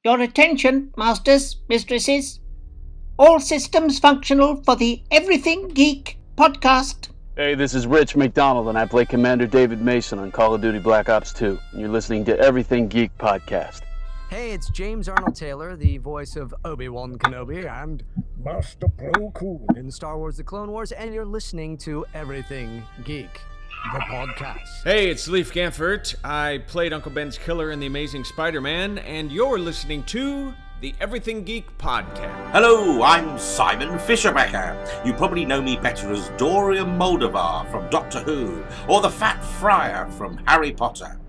Your attention, masters, mistresses. All systems functional for the Everything Geek podcast. Hey, this is Rich McDonald, and I play Commander David Mason on Call of Duty Black Ops 2. And you're listening to Everything Geek podcast. Hey, it's James Arnold Taylor, the voice of Obi-Wan Kenobi and Master Plo Koon in Star Wars The Clone Wars, and you're listening to Everything Geek, the podcast. Hey, it's Leif Ganfert. I played Uncle Ben's killer in The Amazing Spider-Man, and you're listening to the Everything Geek podcast. Hello, I'm Simon Fisherbecker. You probably know me better as Dorian Moldovar from Doctor Who, or the Fat Friar from Harry Potter.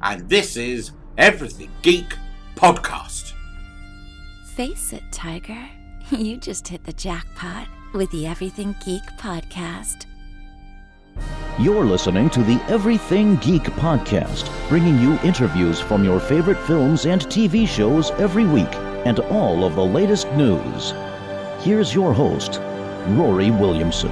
And this is Everything Geek podcast. Face it, Tiger. You just hit the jackpot with the Everything Geek podcast. You're listening to the Everything Geek podcast, bringing you interviews from your favorite films and TV shows every week, and all of the latest news. Here's your host, Rory Williamson.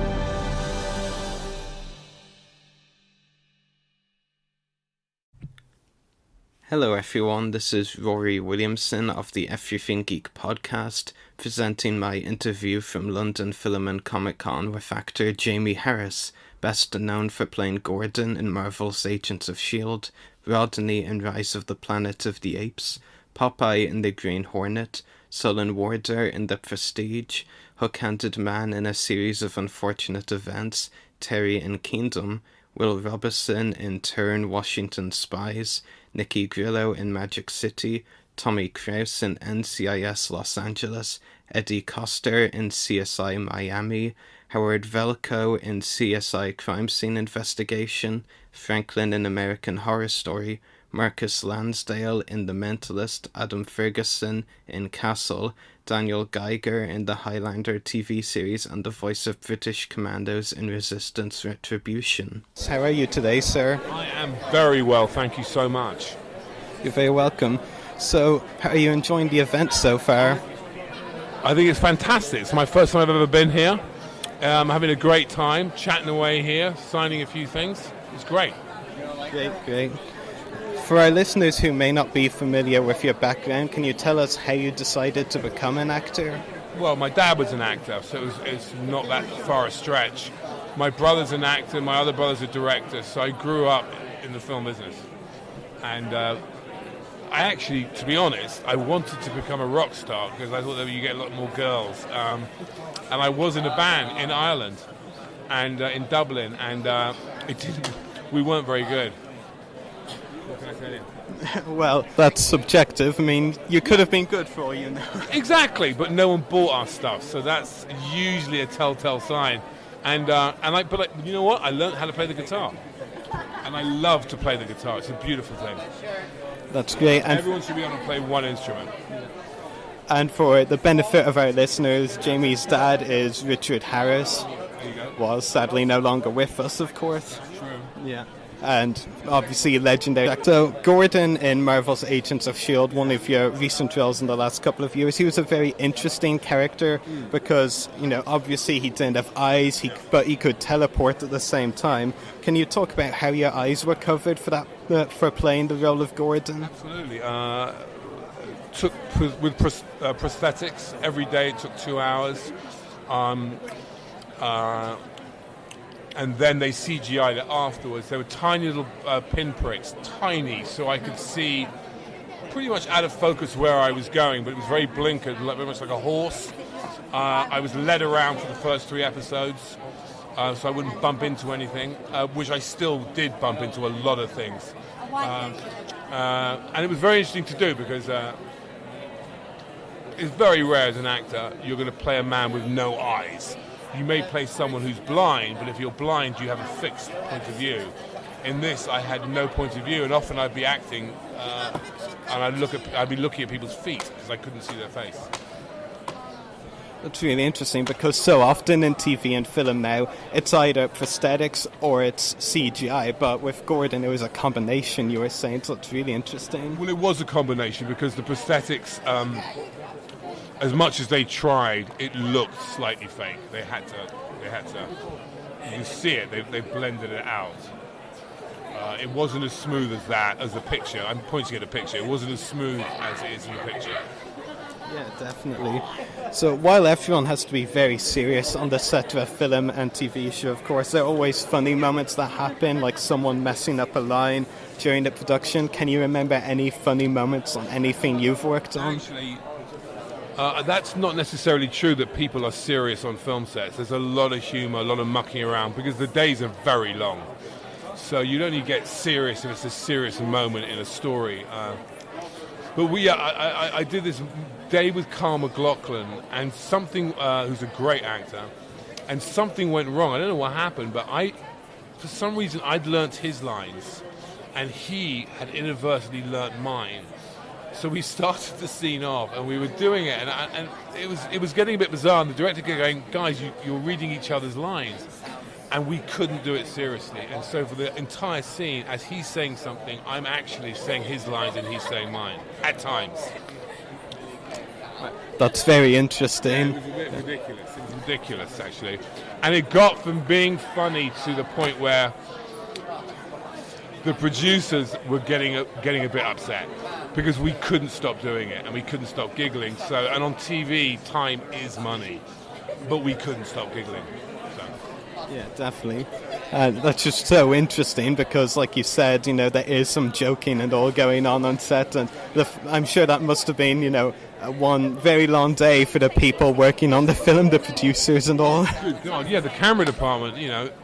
Hello everyone, this is Rory Williamson of the Everything Geek podcast, presenting my interview from London Film and Comic Con with actor Jamie Harris, best known for playing Gordon in Marvel's Agents of S.H.I.E.L.D, Rodney in Rise of the Planet of the Apes, Popeye in the Green Hornet, Sullen Warder in The Prestige, Hook-Handed Man in A Series of Unfortunate Events, Terry in Kingdom, Will Robeson in Turn Washington Spies, Nicky Grillo in Magic City, Tommy Kraus in NCIS Los Angeles, Eddie Coster in CSI Miami, Howard Velco in CSI Crime Scene Investigation, Franklin in American Horror Story, Marcus Lansdale in The Mentalist, Adam Ferguson in Castle, Daniel Geiger in the Highlander TV series, and the voice of British Commandos in Resistance Retribution. How are you today, sir? I am very well, thank you so much. You're very welcome. So, how are you enjoying the event so far? I think it's fantastic. It's my first time I've ever been here. I'm having a great time, chatting away here, signing a few things. It's great. Great. For our listeners who may not be familiar with your background, can you tell us how you decided to become an actor? Well, my dad was an actor, so it's not that far a stretch. My brother's an actor, my other brother's a director, so I grew up in the film business. And I actually, to be honest, I wanted to become a rock star because I thought that you get a lot more girls. And I was in a band in Ireland and in Dublin, and we weren't very good. What can I tell you? Well, that's subjective. I mean, you could have been good for all you know. Exactly, but no one bought our stuff, so that's usually a telltale sign. But you know what? I learned how to play the guitar, and I love to play the guitar. It's a beautiful thing. That's great. And everyone should be able to play one instrument. And for the benefit of our listeners, Jamie's dad is Richard Harris. There you go. Was sadly no longer with us, of course. True. Yeah. And obviously legendary. So Gordon in Marvel's Agents of S.H.I.E.L.D, one of your recent roles in the last couple of years, he was a very interesting character because, you know, obviously he didn't have eyes, but he could teleport at the same time. Can you talk about how your eyes were covered for that for playing the role of Gordon? Absolutely. Took with prosthetics every day. It took 2 hours. And then they CGI'd it afterwards. There were tiny little pinpricks, tiny, so I could see pretty much out of focus where I was going, but it was very blinkered, very much like a horse. I was led around for the first 3 episodes, so I wouldn't bump into anything, which I still did bump into a lot of things. And it was very interesting to do because it's very rare as an actor you're going to play a man with no eyes. You may play someone who's blind, but if you're blind, you have a fixed point of view. In this, I had no point of view, and often I'd be acting, and I'd be looking at people's feet because I couldn't see their face. That's really interesting because so often in TV and film now, it's either prosthetics or it's CGI, but with Gordon, it was a combination, you were saying, so it's really interesting. Well, it was a combination because the prosthetics, as much as they tried, it looked slightly fake. They had to. You can see it. They blended it out. It wasn't as smooth as that, as the picture. I'm pointing at a picture. It wasn't as smooth as it is in the picture. Yeah, definitely. So while everyone has to be very serious on the set of a film and TV show, of course, there are always funny moments that happen, like someone messing up a line during the production. Can you remember any funny moments on anything you've worked on? Actually, that's not necessarily true that people are serious on film sets. There's a lot of humour, a lot of mucking around, because the days are very long. So you'd only get serious if it's a serious moment in a story. But I did this day with Carl McLaughlin, and something, who's a great actor, and something went wrong. I don't know what happened, but for some reason, I'd learnt his lines, and he had inadvertently learnt mine. So we started the scene off, and we were doing it, and it was getting a bit bizarre. And the director kept going, "Guys, you're reading each other's lines." And we couldn't do it seriously. And so for the entire scene, as he's saying something, I'm actually saying his lines and he's saying mine, at times. That's very interesting. Yeah, it was a bit ridiculous. It was ridiculous, actually. And it got from being funny to the point where the producers were getting a bit upset because we couldn't stop doing it and we couldn't stop giggling. And on TV, time is money. But we couldn't stop giggling. Yeah, definitely. That's just so interesting because, like you said, there is some joking and all going on set, and I'm sure that must have been, one very long day for the people working on the film, the producers and all. Good God, yeah, the camera department,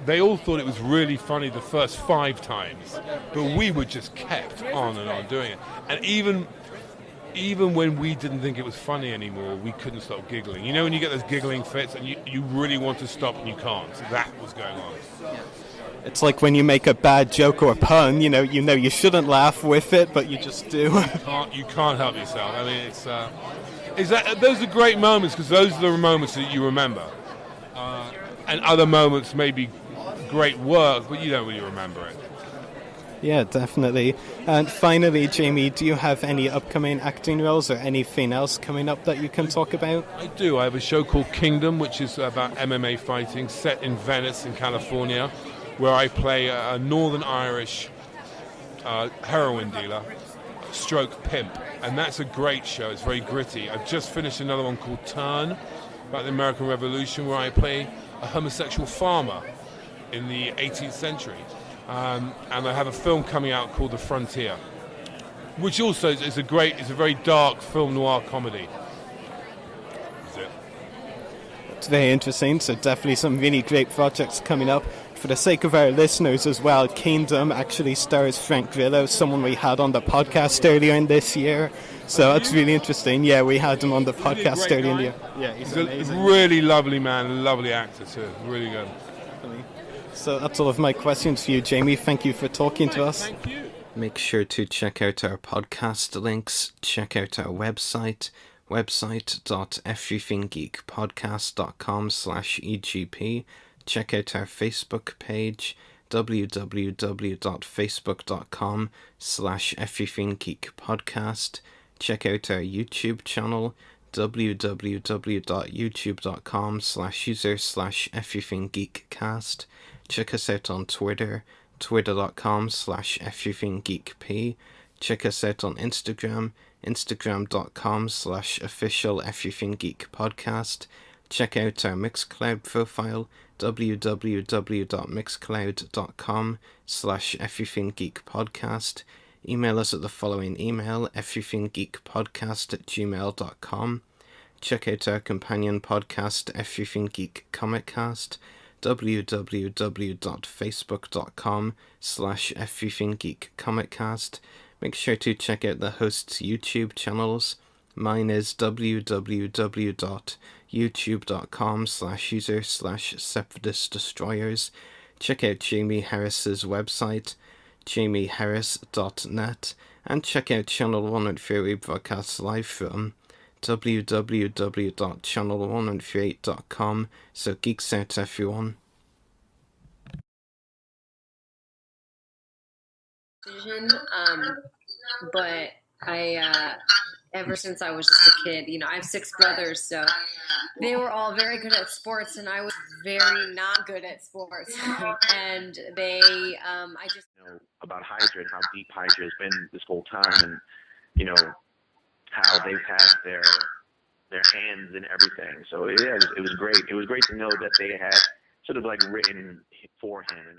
they all thought it was really funny the first 5 times, but we were just kept on and on doing it. And even when we didn't think it was funny anymore, we couldn't stop giggling. When you get those giggling fits and you really want to stop and you can't. So that was going on. It's like when you make a bad joke or a pun, you shouldn't laugh with it, but you just do. You can't help yourself. I mean, those are great moments because those are the moments that you remember. And other moments may be great work, but you don't really remember it. Yeah, definitely. And finally, Jamie, do you have any upcoming acting roles or anything else coming up that you can talk about? I do. I have a show called Kingdom, which is about MMA fighting, set in Venice in California, where I play a Northern Irish heroin dealer, stroke pimp. And that's a great show. It's very gritty. I've just finished another one called Turn, about the American Revolution, where I play a homosexual farmer in the 18th century. And I have a film coming out called The Frontier, which also is a very dark film noir comedy. That's it. It's very interesting, so definitely some really great projects coming up. For the sake of our listeners as well, Kingdom actually stars Frank Grillo, someone we had on the podcast earlier in this year. So that's really interesting. Yeah, we had him on the podcast earlier in the year. Yeah, he's amazing. A really lovely man, a lovely actor too. Really good. So that's all of my questions for you, Jamie. Thank you for talking to us. Thank you. Make sure to check out our podcast links, check out our website, website.everythinggeekpodcast.com/EGP. Check out our Facebook page, www.facebook.com/everythinggeekpodcast. Check out our YouTube channel, www.youtube.com/user/everythinggeekcast. Check us out on Twitter, twitter.com/everythinggeekp. Check us out on Instagram, instagram.com/official everythinggeekpodcast. Check out our Mixcloud profile, www.mixcloud.com/everythinggeekpodcast. Email us at the following email, everythinggeekpodcast@gmail.com. Check out our companion podcast, Everything Geek Comiccast, www.facebook.com/everythinggeekcomiccast. Make sure to check out the hosts' YouTube channels. Mine is www.youtube.com/user/separatist-destroyers. Check out Jamie Harris's website, jamieharris.net, and check out Channel 103 broadcasts live from www.channel138.com. So geeks out, everyone. But I ever since I was just a kid. You know, I have 6 brothers, so they were all very good at sports, and I was very not good at sports. And they, I just know about Hydra and how deep Hydra has been this whole time, and you know how they've had their hands in everything. So yeah, it was great. It was great to know that they had sort of like written for him. And